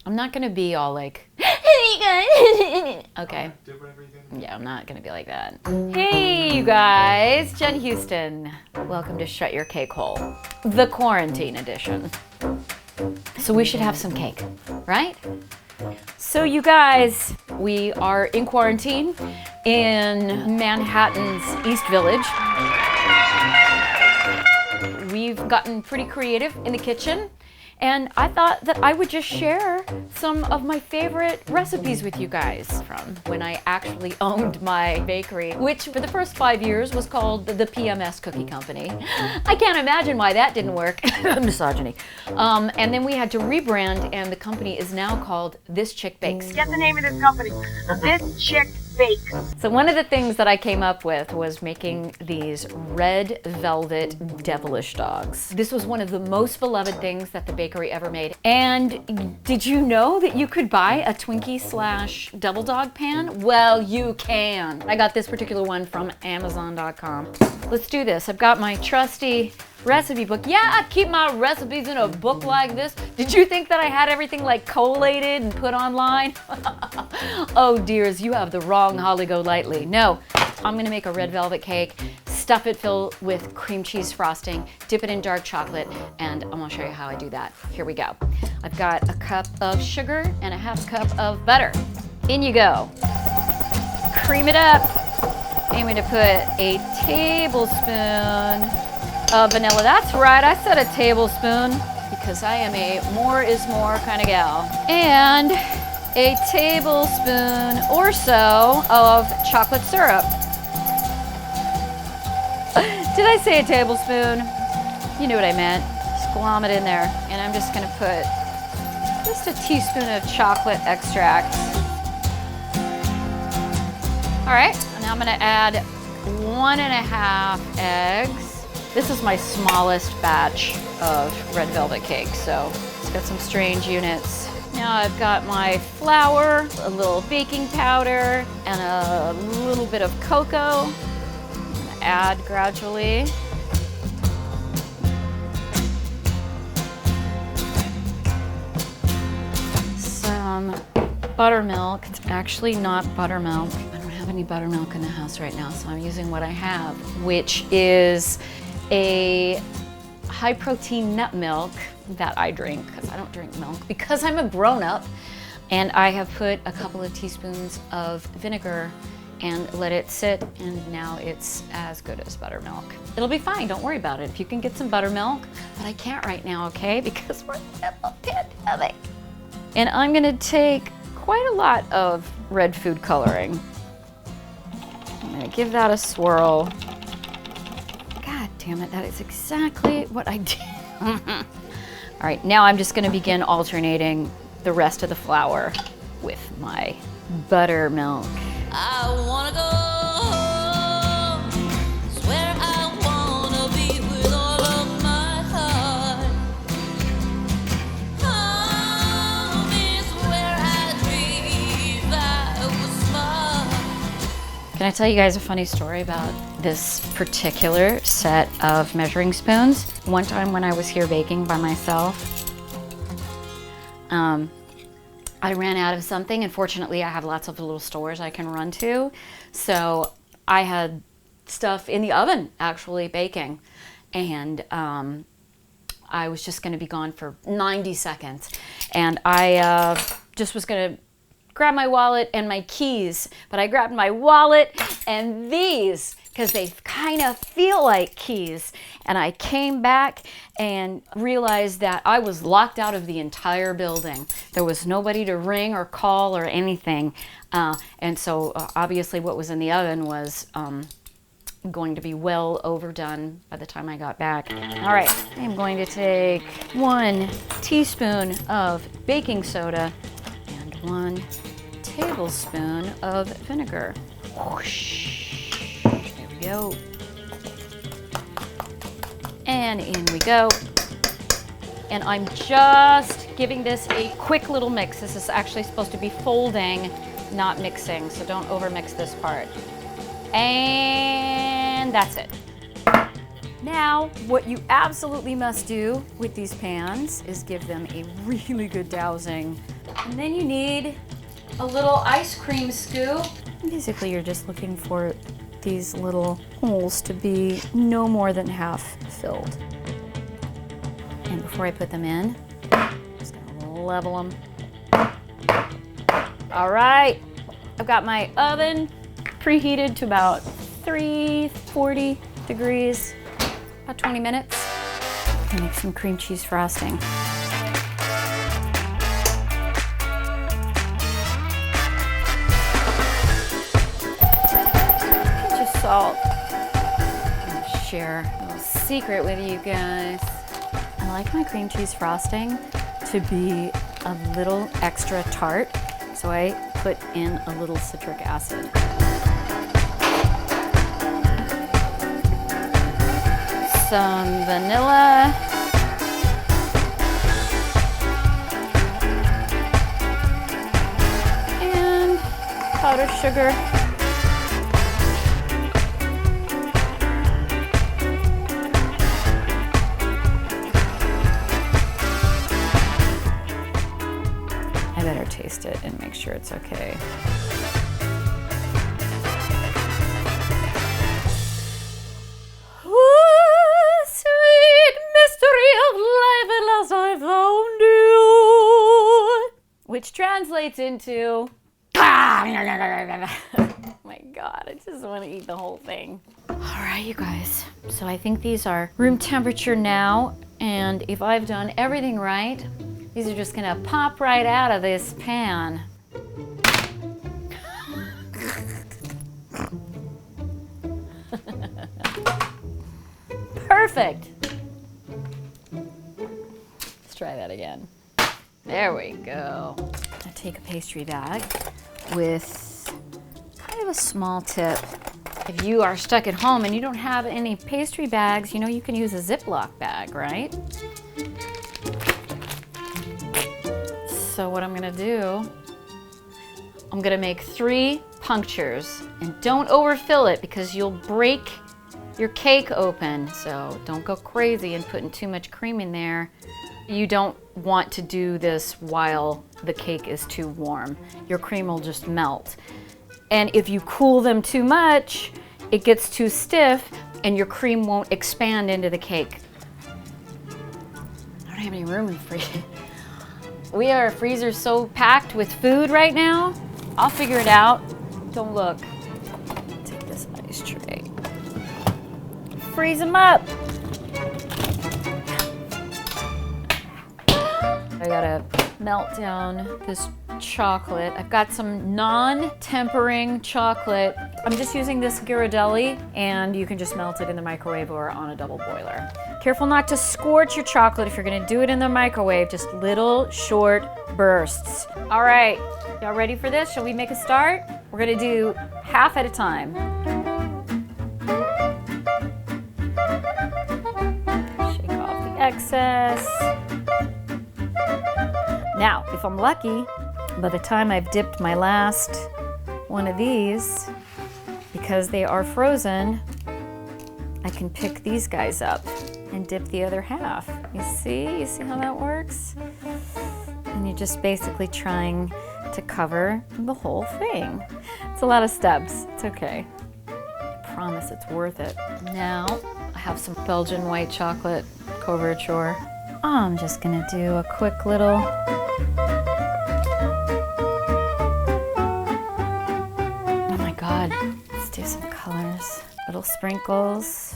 I'm not gonna be all like, okay. Do whatever you do. Yeah, I'm not gonna be like that. Hey, you guys, Jen Houston. Welcome to Shut Your Cake Hole, the quarantine edition. So we should have some cake, right? So you guys, we are in quarantine in Manhattan's East Village. We've gotten pretty creative in the kitchen. And I thought that I would just share some of my favorite recipes with you guys from when I actually owned my bakery, which for the first 5 years was called the PMS Cookie Company. I can't imagine why that didn't work. Misogyny. And then we had to rebrand, and the company is now called This Chick Bakes. Get the name of this company. This Chick Bakes. So one of the things that I came up with was making these red velvet devilish dogs. This was one of the most beloved things that the bakery ever made. And did you know that you could buy a Twinkie / double dog pan? Well, you can. I got this particular one from Amazon.com. Let's do this. I've got my trusty recipe book. Yeah, I keep my recipes in a book like this. Did you think that I had everything like collated and put online? Oh dears, you have the wrong Holly Golightly. No, I'm gonna make a red velvet cake, stuff it filled with cream cheese frosting, dip it in dark chocolate, and I'm gonna show you how I do that. Here we go. I've got a cup of sugar and a half cup of butter. In you go. Cream it up. I'm gonna put a tablespoon of vanilla. That's right, I said a tablespoon because I am a more is more kind of gal. And a tablespoon or so of chocolate syrup. Did I say a tablespoon? You knew what I meant. Just glom it in there. And I'm just gonna put just a teaspoon of chocolate extract. All right, and now I'm gonna add 1.5 eggs. This is my smallest batch of red velvet cake, so it's got some strange units. Now I've got my flour, a little baking powder, and a little bit of cocoa. I'm gonna add gradually. Some buttermilk. It's actually not buttermilk. I don't have any buttermilk in the house right now, so I'm using what I have, which is a high protein nut milk that I drink because I don't drink milk because I'm a grown up. And I have put a couple of teaspoons of vinegar and let it sit, and now it's as good as buttermilk. It'll be fine, don't worry about it. If you can get some buttermilk, but I can't right now, okay? Because we're in the middle of a pandemic. And I'm gonna take quite a lot of red food coloring. I'm gonna give that a swirl. God damn it, that is exactly what I did. All right, now I'm just gonna begin alternating the rest of the flour with my buttermilk. I wanna go home, swear I wanna be with all of my heart. Home is where I dreamed I was smart. Can I tell you guys a funny story about this particular set of measuring spoons? One time when I was here baking by myself, I ran out of something, and fortunately I have lots of little stores I can run to. So I had stuff in the oven actually baking, and I was just gonna be gone for 90 seconds. And I just was gonna grab my wallet and my keys, but I grabbed my wallet and these, because they kind of feel like keys. And I came back and realized that I was locked out of the entire building. There was nobody to ring or call or anything. And so obviously what was in the oven was going to be well overdone by the time I got back. All right, I'm going to take 1 teaspoon of baking soda and 1 tablespoon of vinegar. Whoosh. There we go. And in we go. And I'm just giving this a quick little mix. This is actually supposed to be folding, not mixing, so don't overmix this part. And that's it. Now, what you absolutely must do with these pans is give them a really good dousing And then you need a little ice cream scoop. Basically, you're just looking for these little holes to be no more than half filled. And before I put them in, I'm just gonna level them. All right, I've got my oven preheated to about 340 degrees, about 20 minutes. I'm gonna make some cream cheese frosting. Salt. I'm gonna share a little secret with you guys. I like my cream cheese frosting to be a little extra tart, so I put in a little citric acid. Some vanilla. And powdered sugar. Taste it and make sure it's okay. Oh, sweet mystery of life, at last I found you. Which translates into, oh my God, I just want to eat the whole thing. All right, you guys. So I think these are room temperature now, and if I've done everything right, these are just gonna pop right out of this pan. Perfect. Let's try that again. There we go. I take a pastry bag with kind of a small tip. If you are stuck at home and you don't have any pastry bags, you know, you can use a Ziploc bag, right? So what I'm gonna do, I'm gonna make 3 punctures, and don't overfill it because you'll break your cake open. So don't go crazy and putting too much cream in there. You don't want to do this while the cake is too warm. Your cream will just melt. And if you cool them too much, it gets too stiff and your cream won't expand into the cake. I don't have any room in the freezer. We are freezer so packed with food right now. I'll figure it out. Don't look. Take this ice tray. Freeze them up. I gotta melt down this chocolate. I've got some non-tempering chocolate. I'm just using this Ghirardelli, and you can just melt it in the microwave or on a double boiler. Careful not to scorch your chocolate if you're gonna do it in the microwave, just little short bursts. All right, y'all ready for this? Shall we make a start? We're gonna do half at a time. Shake off the excess. Now, if I'm lucky, by the time I've dipped my last one of these, because they are frozen, I can pick these guys up and dip the other half. You see how that works? And you're just basically trying to cover the whole thing. It's a lot of steps, it's okay. I promise it's worth it. Now, I have some Belgian white chocolate couverture. I'm just gonna do a quick little let's do some colors. Little sprinkles.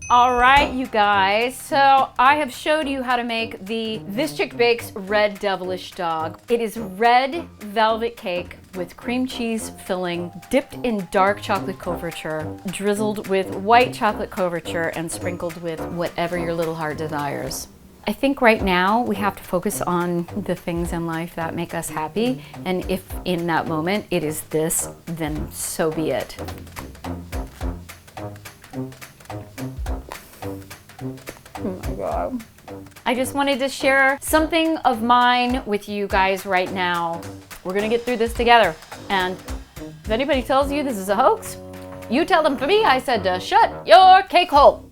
All right, you guys. So I have showed you how to make the This Chick Bakes Red Devilish Dog. It is red velvet cake with cream cheese filling, dipped in dark chocolate couverture, drizzled with white chocolate couverture, and sprinkled with whatever your little heart desires. I think right now we have to focus on the things in life that make us happy, and if in that moment it is this, then so be it. Oh my God. I just wanted to share something of mine with you guys right now. We're gonna get through this together, and if anybody tells you this is a hoax, you tell them for me I said to shut your cake hole.